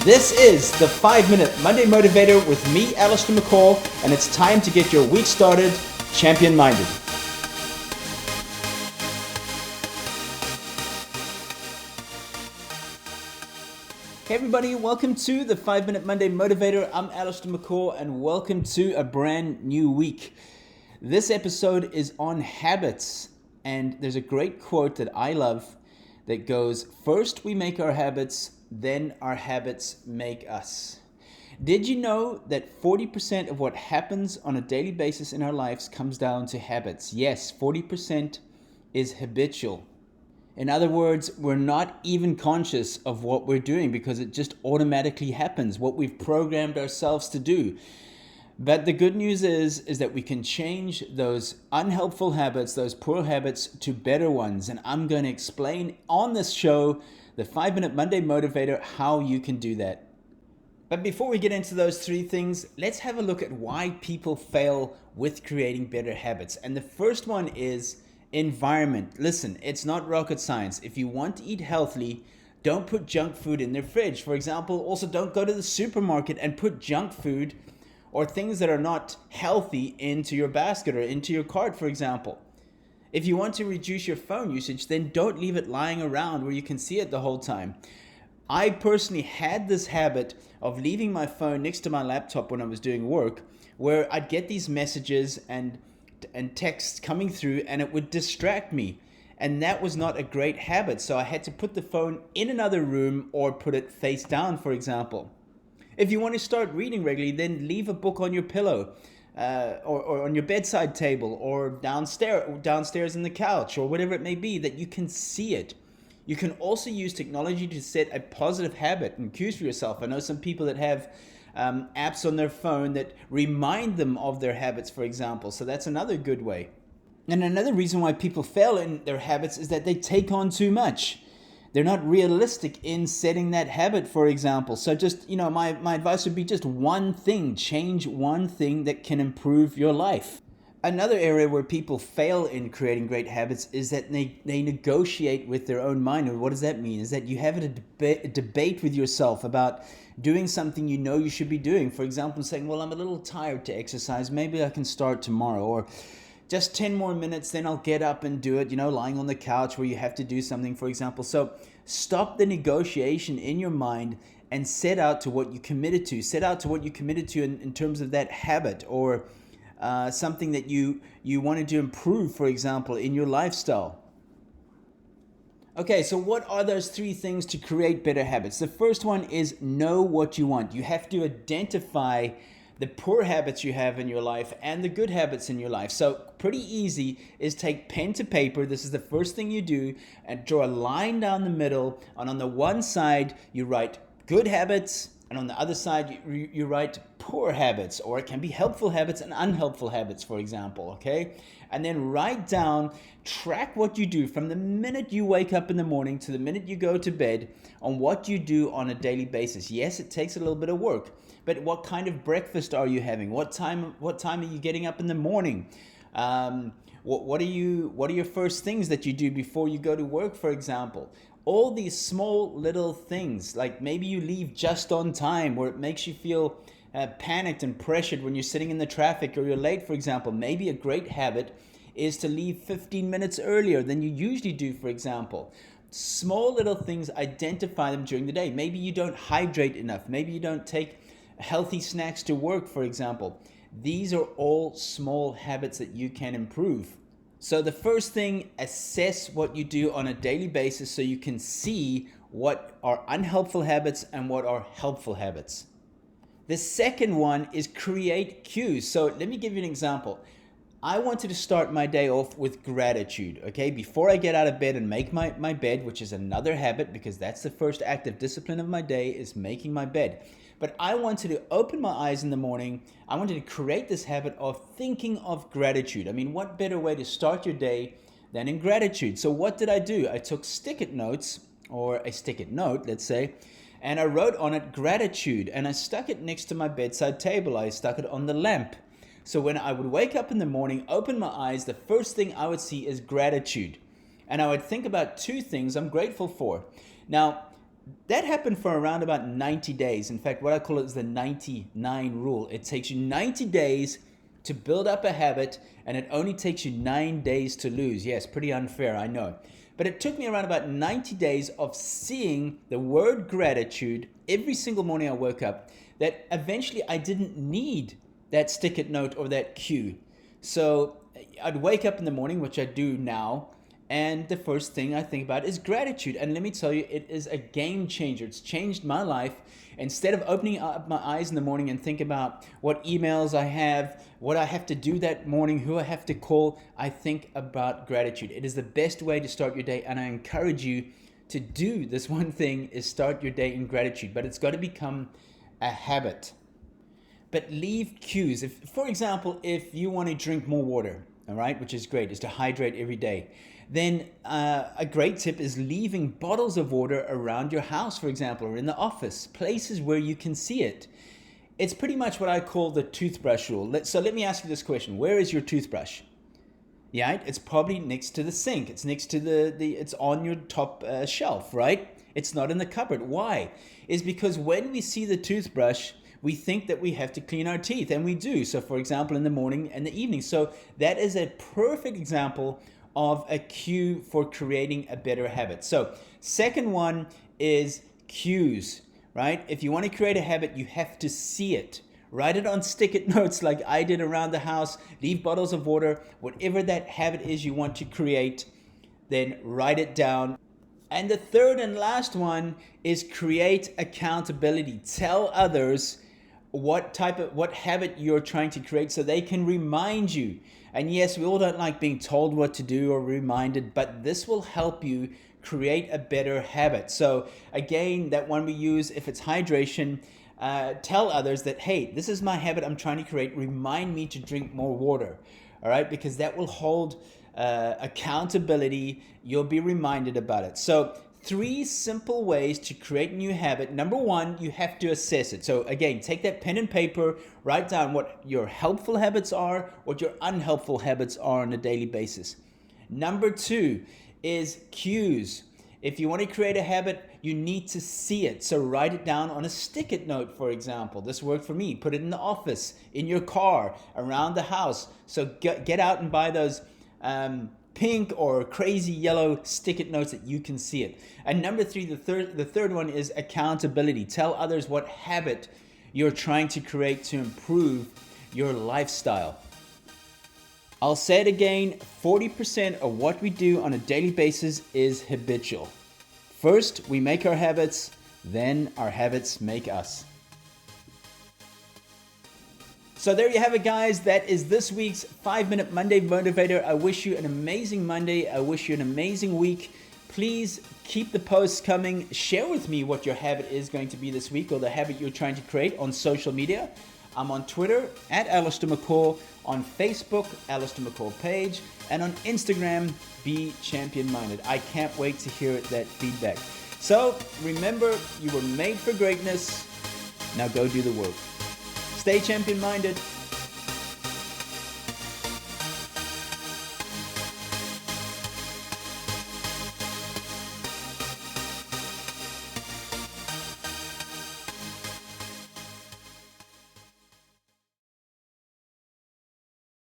This is the 5-Minute Monday Motivator with me, Allistair, and it's time to get your week started champion-minded. Hey everybody, welcome to the 5-Minute Monday Motivator. I'm Allistair and welcome to a brand new week. This episode is on habits, and there's a great quote that I love that goes, "First we make our habits, then our habits make us." Did you know that 40% of what happens on a daily basis in our lives comes down to habits? Yes, 40% is habitual. In other words, we're not even conscious of what we're doing because it just automatically happens, what we've programmed ourselves to do. But the good news is that we can change those unhelpful habits, those poor habits, to better ones. And I'm going to explain on this show, the 5-Minute Monday Motivator, how you can do that. But before we get into those three things, let's have a look at why people fail with creating better habits. And the first one is environment. Listen, it's not rocket science. If you want to eat healthily, don't put junk food in their fridge. For example, also don't go to the supermarket and put junk food or things that are not healthy into your basket or into your cart, for example. If you want to reduce your phone usage, then don't leave it lying around where you can see it the whole time. I personally had this habit of leaving my phone next to my laptop when I was doing work, where I'd get these messages and texts coming through and it would distract me. And that was not a great habit. So I had to put the phone in another room or put it face down, for example. If you want to start reading regularly, then leave a book on your pillow or on your bedside table or downstairs in the couch or whatever it may be that you can see it. You can also use technology to set a positive habit and cues for yourself. I know some people that have apps on their phone that remind them of their habits, for example. So that's another good way. And another reason why people fail in their habits is that they take on too much. They're not realistic in setting that habit, for example. So just, my advice would be just one thing. Change one thing that can improve your life. Another area where people fail in creating great habits is that they negotiate with their own mind. And what does that mean? Is that you have a debate with yourself about doing something you know you should be doing. For example, saying, well, I'm a little tired to exercise. Maybe I can start tomorrow. Or just 10 more minutes, then I'll get up and do it, lying on the couch where you have to do something, for example. So stop the negotiation in your mind and set out to what you committed to. Set out to what you committed to in terms of that habit or something that you wanted to improve, for example, in your lifestyle. Okay, so what are those three things to create better habits? The first one is know what you want. You have to identify the poor habits you have in your life and the good habits in your life. So pretty easy is take pen to paper. This is the first thing you do, and draw a line down the middle. And on the one side, you write good habits, and on the other side, you write poor habits, or it can be helpful habits and unhelpful habits, for example, okay? And then write down, track what you do from the minute you wake up in the morning to the minute you go to bed on what you do on a daily basis. Yes, it takes a little bit of work, but what kind of breakfast are you having? What time are you getting up in the morning? What are your first things that you do before you go to work, for example? All these small little things, like maybe you leave just on time, where it makes you feel panicked and pressured when you're sitting in the traffic or you're late, for example. Maybe a great habit is to leave 15 minutes earlier than you usually do, for example. Small little things, identify them during the day. Maybe you don't hydrate enough. Maybe you don't take healthy snacks to work, for example. These are all small habits that you can improve. So the first thing, assess what you do on a daily basis so you can see what are unhelpful habits and what are helpful habits. The second one is create cues. So let me give you an example. I wanted to start my day off with gratitude, okay? Before I get out of bed and make my bed, which is another habit because that's the first active discipline of my day, is making my bed. But I wanted to open my eyes in the morning. I wanted to create this habit of thinking of gratitude. I mean, what better way to start your day than in gratitude? So what did I do? I took stick-it notes, or a stick-it note, let's say, and I wrote on it gratitude, and I stuck it next to my bedside table. I stuck it on the lamp. So when I would wake up in the morning, open my eyes, the first thing I would see is gratitude. And I would think about two things I'm grateful for. Now, That happened for around about 90 days. In fact, what I call it is the 99 rule. It takes you 90 days to build up a habit, and it only takes you 9 days to lose. Yes, pretty unfair, I know. But it took me around about 90 days of seeing the word gratitude every single morning I woke up, that eventually I didn't need that stick-it note or that cue. So I'd wake up in the morning, which I do now, and the first thing I think about is gratitude. And let me tell you, it is a game changer. It's changed my life. Instead of opening up my eyes in the morning and think about what emails I have, what I have to do that morning, who I have to call, I think about gratitude. It is the best way to start your day, and I encourage you to do this one thing, is start your day in gratitude. But it's got to become a habit. But leave cues. If, for example, if you want to drink more water, all right, which is great, is to hydrate every day, then a great tip is leaving bottles of water around your house, for example, or in the office, places where you can see it. It's pretty much what I call the toothbrush rule. So let me ask you this question. Where is your toothbrush? Yeah, it's probably next to the sink. It's next to it's on your top shelf, right? It's not in the cupboard. Why? It's because when we see the toothbrush, we think that we have to clean our teeth, and we do. So for example, in the morning and the evening. So that is a perfect example of a cue for creating a better habit. So second one is cues, right? If you want to create a habit, you have to see it. Write it on stick-it notes like I did around the house. Leave bottles of water. Whatever that habit is you want to create, then write it down. And the third and last one is create accountability. Tell others what habit you're trying to create so they can remind you. And yes, we all don't like being told what to do or reminded, but this will help you create a better habit. So again, that one we use, if it's hydration, tell others that, hey, this is my habit I'm trying to create. Remind me to drink more water. All right, because that will hold accountability. You'll be reminded about it. So 3 simple ways to create a new habit. Number 1, you have to assess it. So again, take that pen and paper, write down what your helpful habits are, what your unhelpful habits are on a daily basis. Number 2 is cues. If you want to create a habit, you need to see it. So write it down on a stick-it note, for example. This worked for me. Put it in the office, in your car, around the house. So get out and buy those pink or crazy yellow stick-it notes that you can see it. And number 3, the third one is accountability. Tell others what habit you're trying to create to improve your lifestyle. I'll say it again, 40% of what we do on a daily basis is habitual. First, we make our habits, then our habits make us. So there you have it, guys. That is this week's 5-Minute Monday Motivator. I wish you an amazing Monday. I wish you an amazing week. Please keep the posts coming. Share with me what your habit is going to be this week, or the habit you're trying to create, on social media. I'm on Twitter at Allistair McCall, on Facebook, Allistair McCall page, and on Instagram, Be Champion Minded. I can't wait to hear that feedback. So remember, you were made for greatness. Now go do the work. Stay champion minded.